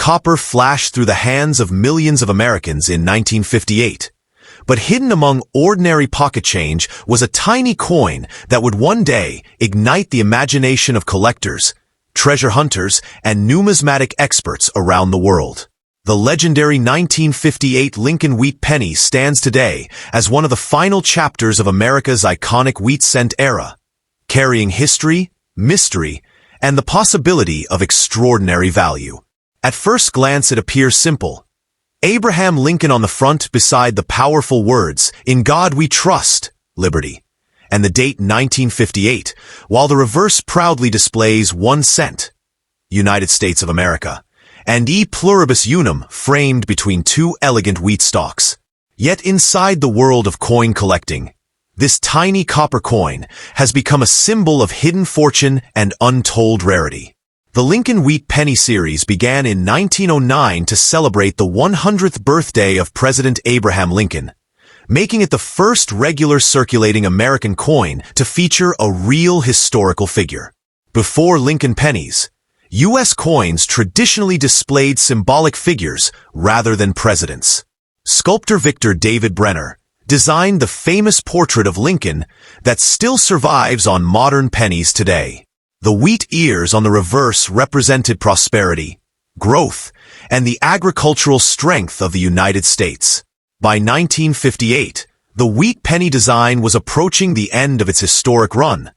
copper flashed through the hands of millions of Americans in 1958. But hidden among ordinary pocket change was a tiny coin that would one day ignite the imagination of collectors, treasure hunters, and numismatic experts around the world. The legendary 1958 Lincoln Wheat Penny stands today as one of the final chapters of America's iconic wheat cent era, carrying history, mystery, and the possibility of extraordinary value. At first glance it appears simple. Abraham Lincoln on the front beside the powerful words, "In God we trust, liberty," and the date 1958, while the reverse proudly displays 1 cent, United States of America, and E pluribus unum framed between two elegant wheat stalks. Yet inside the world of coin collecting, this tiny copper coin has become a symbol of hidden fortune and untold rarity. The Lincoln Wheat Penny series began in 1909 to celebrate the 100th birthday of President Abraham Lincoln, making it the first regular circulating American coin to feature a real historical figure. Before Lincoln pennies, U.S. coins traditionally displayed symbolic figures rather than presidents. Sculptor Victor David Brenner designed the famous portrait of Lincoln that still survives on modern pennies today. The wheat ears on the reverse represented prosperity, growth, and the agricultural strength of the United States. By 1958, the wheat penny design was approaching the end of its historic run,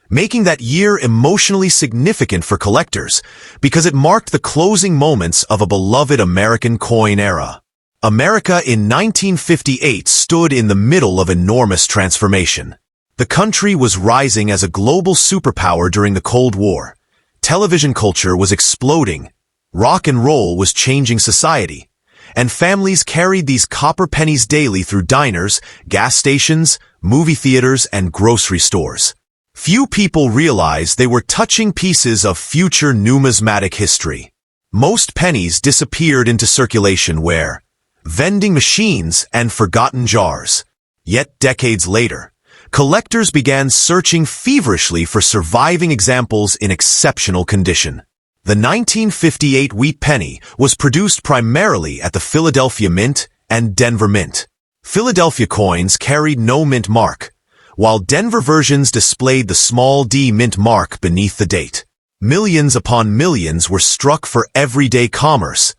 making that year emotionally significant for collectors because it marked the closing moments of a beloved American coin era. America in 1958 stood in the middle of enormous transformation. The country was rising as a global superpower during the Cold War. Television culture was exploding. Rock and roll was changing society. And families carried these copper pennies daily through diners, gas stations, movie theaters, and grocery stores. Few people realized they were touching pieces of future numismatic history. Most pennies disappeared into circulation where? Vending machines and forgotten jars. Yet decades later, collectors began searching feverishly for surviving examples in exceptional condition. The 1958 wheat penny was produced primarily at the Philadelphia Mint and Denver Mint. Philadelphia coins carried no mint mark, while Denver versions displayed the small d mint mark beneath the date. Millions upon millions were struck for everyday commerce,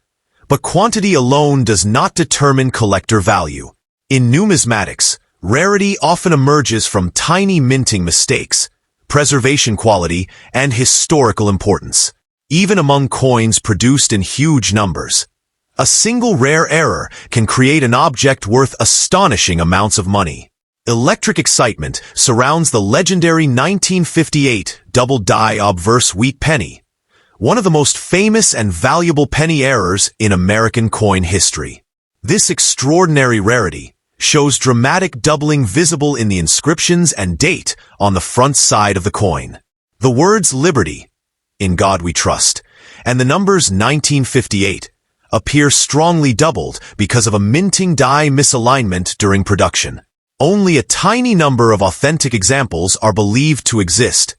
but quantity alone does not determine collector value. In numismatics, rarity often emerges from tiny minting mistakes, preservation quality, and historical importance. Even among coins produced in huge numbers, a single rare error can create an object worth astonishing amounts of money. Electric excitement surrounds the legendary 1958 double-die obverse wheat penny, one of the most famous and valuable penny errors in American coin history. This extraordinary rarity shows dramatic doubling visible in the inscriptions and date on the front side of the coin. The words "Liberty," "In God We Trust," and the numbers 1958 appear strongly doubled because of a minting die misalignment during production. Only a tiny number of authentic examples are believed to exist,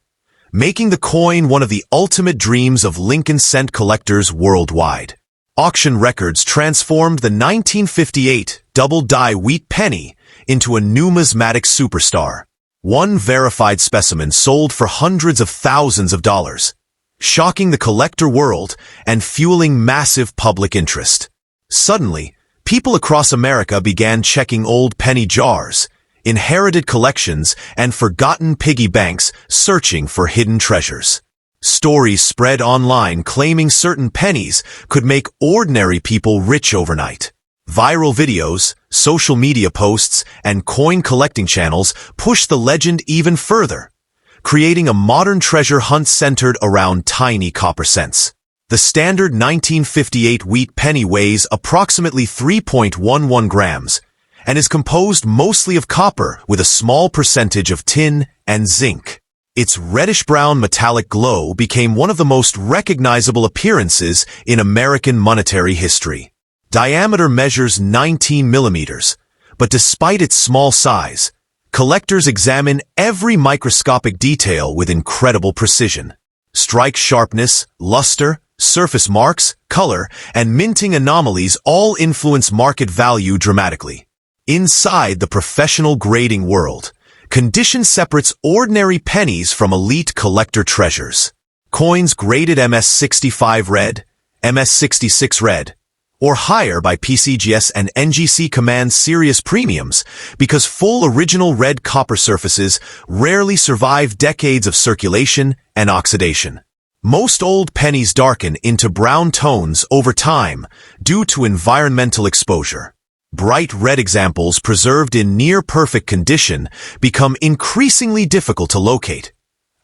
making the coin one of the ultimate dreams of Lincoln cent collectors worldwide. Auction records transformed the 1958 double-die wheat penny into a numismatic superstar. One verified specimen sold for hundreds of thousands of dollars, shocking the collector world and fueling massive public interest. Suddenly, people across America began checking old penny jars, inherited collections, and forgotten piggy banks searching for hidden treasures. Stories spread online claiming certain pennies could make ordinary people rich overnight. Viral videos, social media posts, and coin collecting channels pushed the legend even further, creating a modern treasure hunt centered around tiny copper cents. The standard 1958 wheat penny weighs approximately 3.11 grams and is composed mostly of copper with a small percentage of tin and zinc. Its reddish-brown metallic glow became one of the most recognizable appearances in American monetary history. Diameter measures 19 millimeters, but despite its small size, collectors examine every microscopic detail with incredible precision. Strike sharpness, luster, Surface marks, color, and minting anomalies all influence market value dramatically. Inside the professional grading world, condition separates ordinary pennies from elite collector treasures. Coins graded MS65 red, MS66 red, or higher by PCGS and NGC command serious premiums because full original red copper surfaces rarely survive decades of circulation and oxidation. Most old pennies darken into brown tones over time due to environmental exposure. Bright red examples preserved in near-perfect condition become increasingly difficult to locate,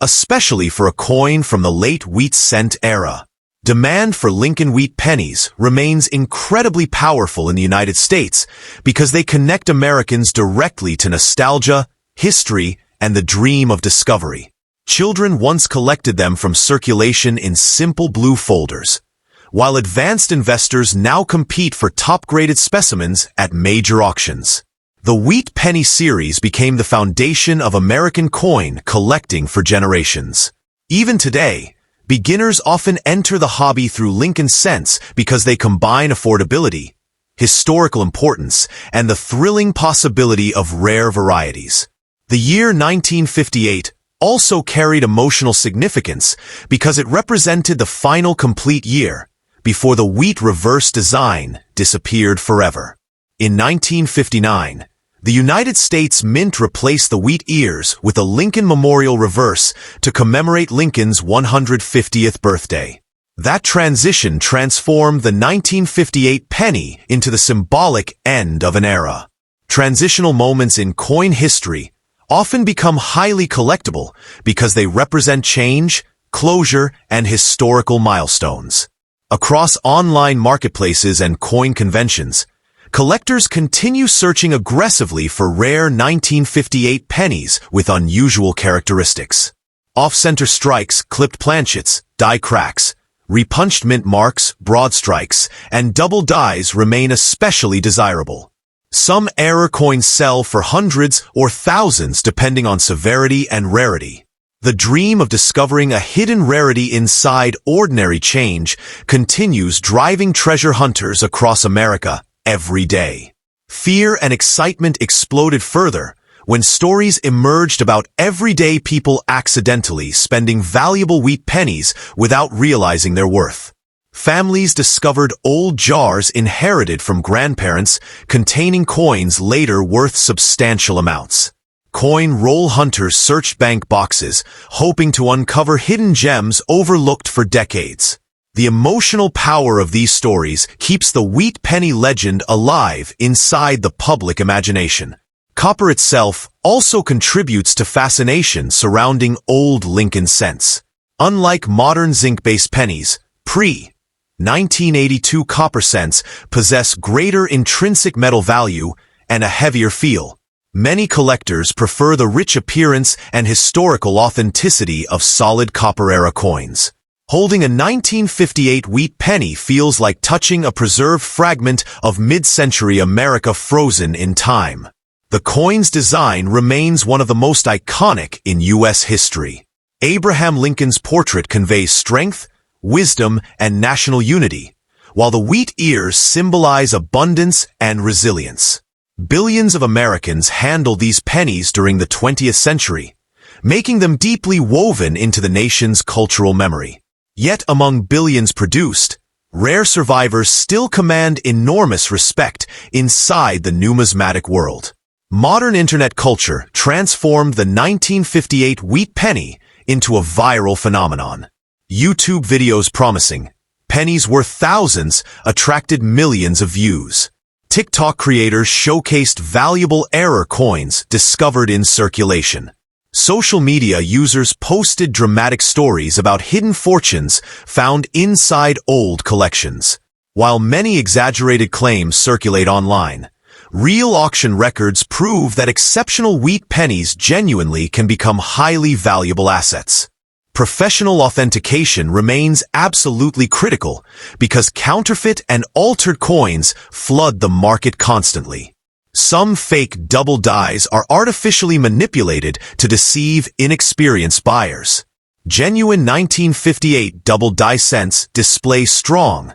especially for a coin from the late wheat cent era. Demand for Lincoln wheat pennies remains incredibly powerful in the United States because they connect Americans directly to nostalgia, history, and the dream of discovery. Children once collected them from circulation in simple blue folders, while advanced investors now compete for top-graded specimens at major auctions. The Wheat Penny series became the foundation of American coin collecting for generations. Even today, beginners often enter the hobby through Lincoln cents because they combine affordability, historical importance, and the thrilling possibility of rare varieties. The year 1958 also carried emotional significance because it represented the final complete year before the wheat reverse design disappeared forever. In 1959, the United States Mint replaced the wheat ears with a Lincoln Memorial reverse to commemorate Lincoln's 150th birthday. That transition transformed the 1958 penny into the symbolic end of an era. Transitional moments in coin history often become highly collectible because they represent change, closure, and historical milestones. Across online marketplaces and coin conventions, collectors continue searching aggressively for rare 1958 pennies with unusual characteristics. Off-center strikes, clipped planchets, die cracks, repunched mint marks, broad strikes, and double dies remain especially desirable. Some error coins sell for hundreds or thousands depending on severity and rarity. The dream of discovering a hidden rarity inside ordinary change continues driving treasure hunters across America every day. Fear and excitement exploded further when stories emerged about everyday people accidentally spending valuable wheat pennies without realizing their worth. Families discovered old jars inherited from grandparents containing coins later worth substantial amounts. Coin roll hunters searched bank boxes, hoping to uncover hidden gems overlooked for decades. The emotional power of these stories keeps the wheat penny legend alive inside the public imagination. Copper itself also contributes to fascination surrounding old Lincoln cents. Unlike modern zinc-based pennies, pre-1982 copper cents possess greater intrinsic metal value and a heavier feel. Many collectors prefer the rich appearance and historical authenticity of solid copper-era coins. Holding a 1958 wheat penny feels like touching a preserved fragment of mid-century America frozen in time. The coin's design remains one of the most iconic in U.S. history. Abraham Lincoln's portrait conveys strength, wisdom, and national unity, while the wheat ears symbolize abundance and resilience. Billions of Americans handled these pennies during the 20th century, making them deeply woven into the nation's cultural memory. Yet among billions produced, rare survivors still command enormous respect inside the numismatic world. Modern internet culture transformed the 1958 wheat penny into a viral phenomenon. YouTube videos promising pennies worth thousands attracted millions of views. TikTok creators showcased valuable error coins discovered in circulation. Social media users posted dramatic stories about hidden fortunes found inside old collections. While many exaggerated claims circulate online, real auction records prove that exceptional wheat pennies genuinely can become highly valuable assets. Professional authentication remains absolutely critical because counterfeit and altered coins flood the market constantly. Some fake double dies are artificially manipulated to deceive inexperienced buyers. Genuine 1958 double die cents display strong,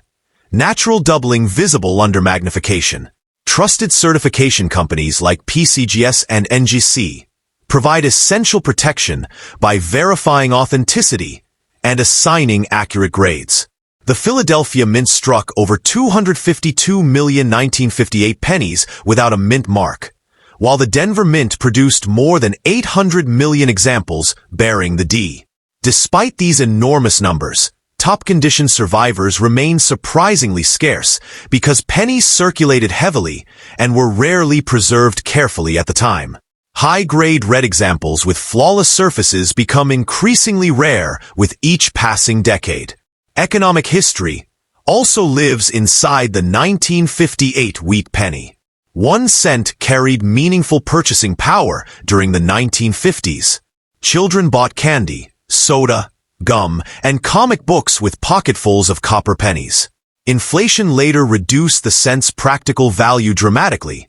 natural doubling visible under magnification. Trusted certification companies like PCGS and NGC provide essential protection by verifying authenticity and assigning accurate grades. The Philadelphia Mint struck over 252 million 1958 pennies without a mint mark, while the Denver Mint produced more than 800 million examples bearing the D. Despite these enormous numbers, top-condition survivors remain surprisingly scarce because pennies circulated heavily and were rarely preserved carefully at the time. High-grade red examples with flawless surfaces become increasingly rare with each passing decade. Economic history also lives inside the 1958 wheat penny. 1 cent carried meaningful purchasing power during the 1950s. Children bought candy, soda, gum, and comic books with pocketfuls of copper pennies. Inflation later reduced the cent's practical value dramatically,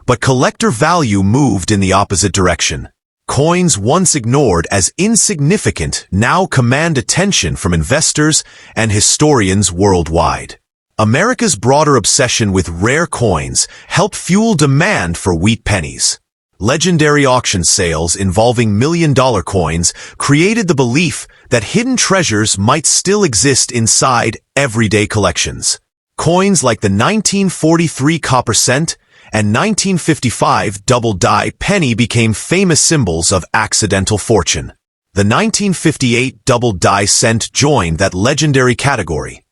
but collector value moved in the opposite direction. Coins once ignored as insignificant now command attention from investors and historians worldwide. America's broader obsession with rare coins helped fuel demand for wheat pennies. Legendary auction sales involving million-dollar coins created the belief that hidden treasures might still exist inside everyday collections. Coins like the 1943 copper cent and 1955 double-die penny became famous symbols of accidental fortune. The 1958 double-die cent joined that legendary category,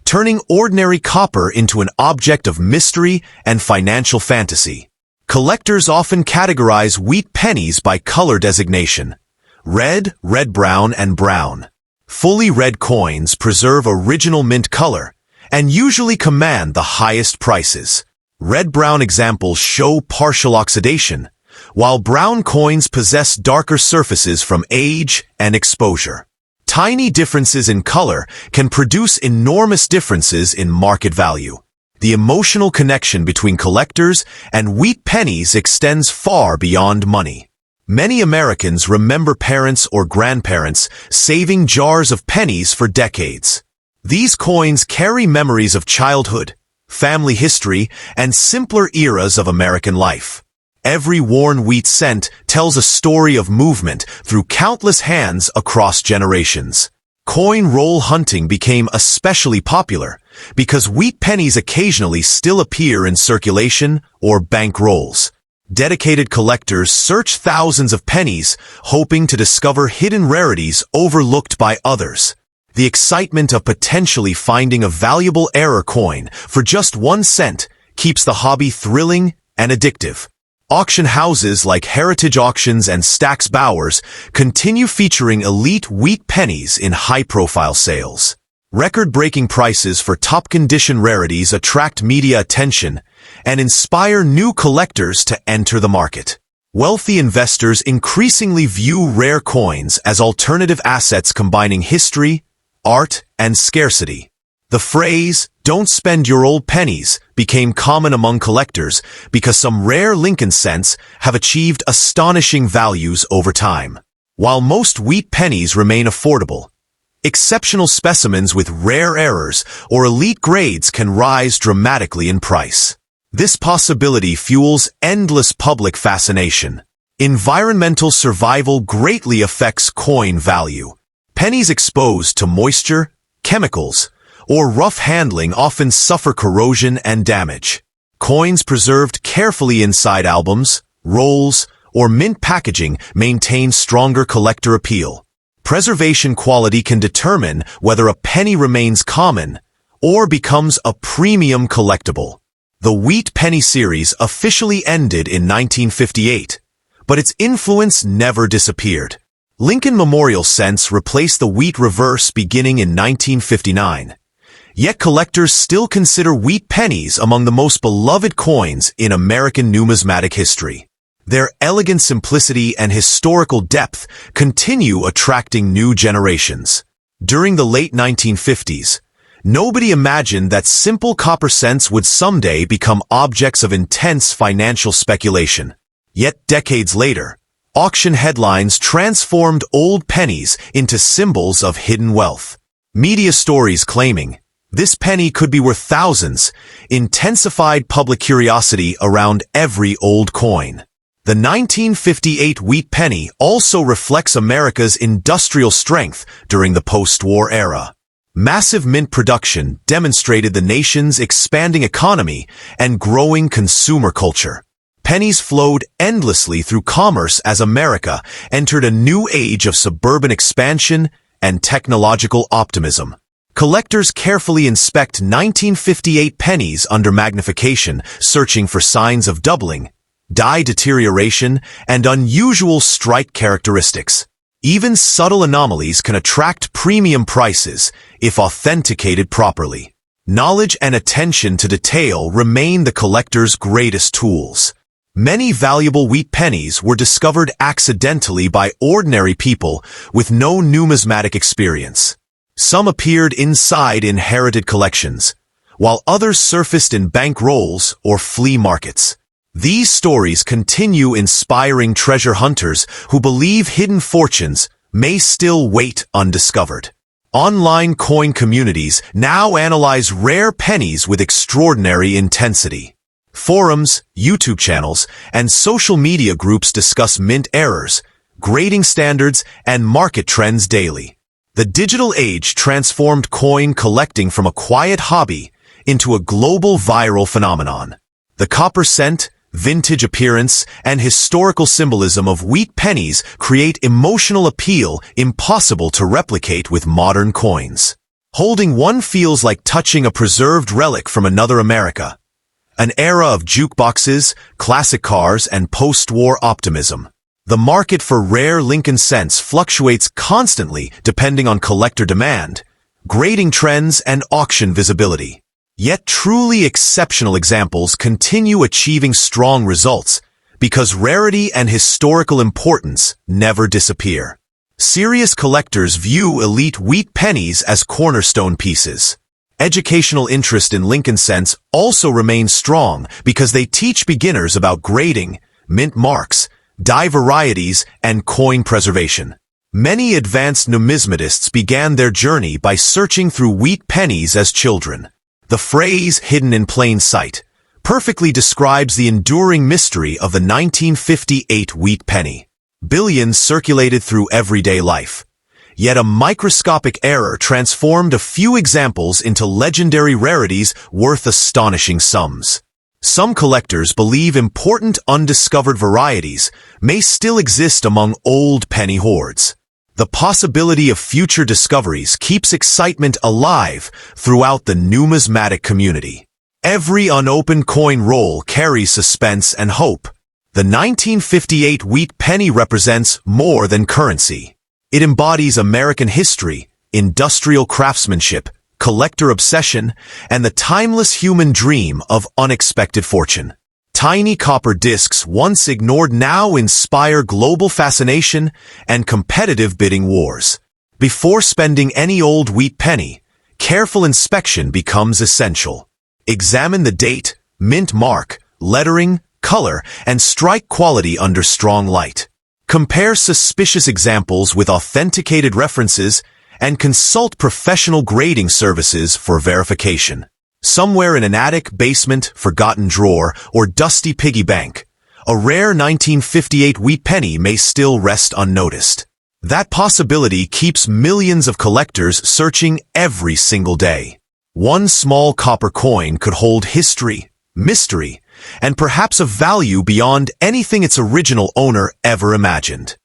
turning ordinary copper into an object of mystery and financial fantasy. Collectors often categorize wheat pennies by color designation: red, red-brown, and brown. Fully red coins preserve original mint color and usually command the highest prices. Red-brown examples show partial oxidation, while brown coins possess darker surfaces from age and exposure. Tiny differences in color can produce enormous differences in market value. The emotional connection between collectors and wheat pennies extends far beyond money. Many Americans remember parents or grandparents saving jars of pennies for decades. These coins carry memories of childhood, family history, and simpler eras of American life. Every worn wheat cent tells a story of movement through countless hands across generations. Coin roll hunting became especially popular because wheat pennies occasionally still appear in circulation or bank rolls. Dedicated collectors search thousands of pennies, hoping to discover hidden rarities overlooked by others. The excitement of potentially finding a valuable error coin for just 1 cent keeps the hobby thrilling and addictive. Auction houses like Heritage Auctions and Stack's Bowers continue featuring elite wheat pennies in high-profile sales. Record-breaking prices for top-condition rarities attract media attention and inspire new collectors to enter the market. Wealthy investors increasingly view rare coins as alternative assets combining history, art, and scarcity. The phrase, "Don't spend your old pennies," became common among collectors because some rare Lincoln cents have achieved astonishing values over time. While most wheat pennies remain affordable, exceptional specimens with rare errors or elite grades can rise dramatically in price. This possibility fuels endless public fascination. Environmental survival greatly affects coin value. Pennies exposed to moisture, chemicals, or rough handling often suffer corrosion and damage. Coins preserved carefully inside albums, rolls, or mint packaging maintain stronger collector appeal. Preservation quality can determine whether a penny remains common or becomes a premium collectible. The wheat penny series officially ended in 1958, but its influence never disappeared. Lincoln Memorial cents replaced the wheat reverse beginning in 1959. Yet collectors still consider wheat pennies among the most beloved coins in American numismatic history. Their elegant simplicity and historical depth continue attracting new generations. During the late 1950s, nobody imagined that simple copper cents would someday become objects of intense financial speculation. Yet decades later, auction headlines transformed old pennies into symbols of hidden wealth. Media stories claiming this penny could be worth thousands intensified public curiosity around every old coin. The 1958 wheat penny also reflects America's industrial strength during the post-war era. Massive mint production demonstrated the nation's expanding economy and growing consumer culture. Pennies flowed endlessly through commerce as America entered a new age of suburban expansion and technological optimism. Collectors carefully inspect 1958 pennies under magnification, searching for signs of doubling, die deterioration, and unusual strike characteristics. Even subtle anomalies can attract premium prices if authenticated properly. Knowledge and attention to detail remain the collector's greatest tools. Many valuable wheat pennies were discovered accidentally by ordinary people with no numismatic experience. Some appeared inside inherited collections, while others surfaced in bank rolls or flea markets. These stories continue inspiring treasure hunters who believe hidden fortunes may still wait undiscovered. Online coin communities now analyze rare pennies with extraordinary intensity. Forums, YouTube channels, and social media groups discuss mint errors, grading standards, and market trends daily. The digital age transformed coin collecting from a quiet hobby into a global viral phenomenon. The copper scent, vintage appearance, and historical symbolism of wheat pennies create emotional appeal impossible to replicate with modern coins. Holding one feels like touching a preserved relic from another America. An era of jukeboxes, classic cars, and post-war optimism. The market for rare Lincoln cents fluctuates constantly depending on collector demand, grading trends, and auction visibility. Yet truly exceptional examples continue achieving strong results because rarity and historical importance never disappear. Serious collectors view elite wheat pennies as cornerstone pieces. Educational interest in Lincoln cents also remains strong because they teach beginners about grading, mint marks, die varieties, and coin preservation. Many advanced numismatists began their journey by searching through wheat pennies as children. The phrase "hidden in plain sight" perfectly describes the enduring mystery of the 1958 wheat penny. Billions circulated through everyday life. Yet a microscopic error transformed a few examples into legendary rarities worth astonishing sums. Some collectors believe important undiscovered varieties may still exist among old penny hoards. The possibility of future discoveries keeps excitement alive throughout the numismatic community. Every unopened coin roll carries suspense and hope. The 1958 wheat penny represents more than currency. It embodies American history, industrial craftsmanship, collector obsession, and the timeless human dream of unexpected fortune. Tiny copper discs once ignored now inspire global fascination and competitive bidding wars. Before spending any old wheat penny, careful inspection becomes essential. Examine the date, mint mark, lettering, color, and strike quality under strong light. Compare suspicious examples with authenticated references and consult professional grading services for verification. Somewhere in an attic, basement, forgotten drawer, or dusty piggy bank, a rare 1958 wheat penny may still rest unnoticed. That possibility keeps millions of collectors searching every single day. One small copper coin could hold history, mystery, and perhaps a value beyond anything its original owner ever imagined.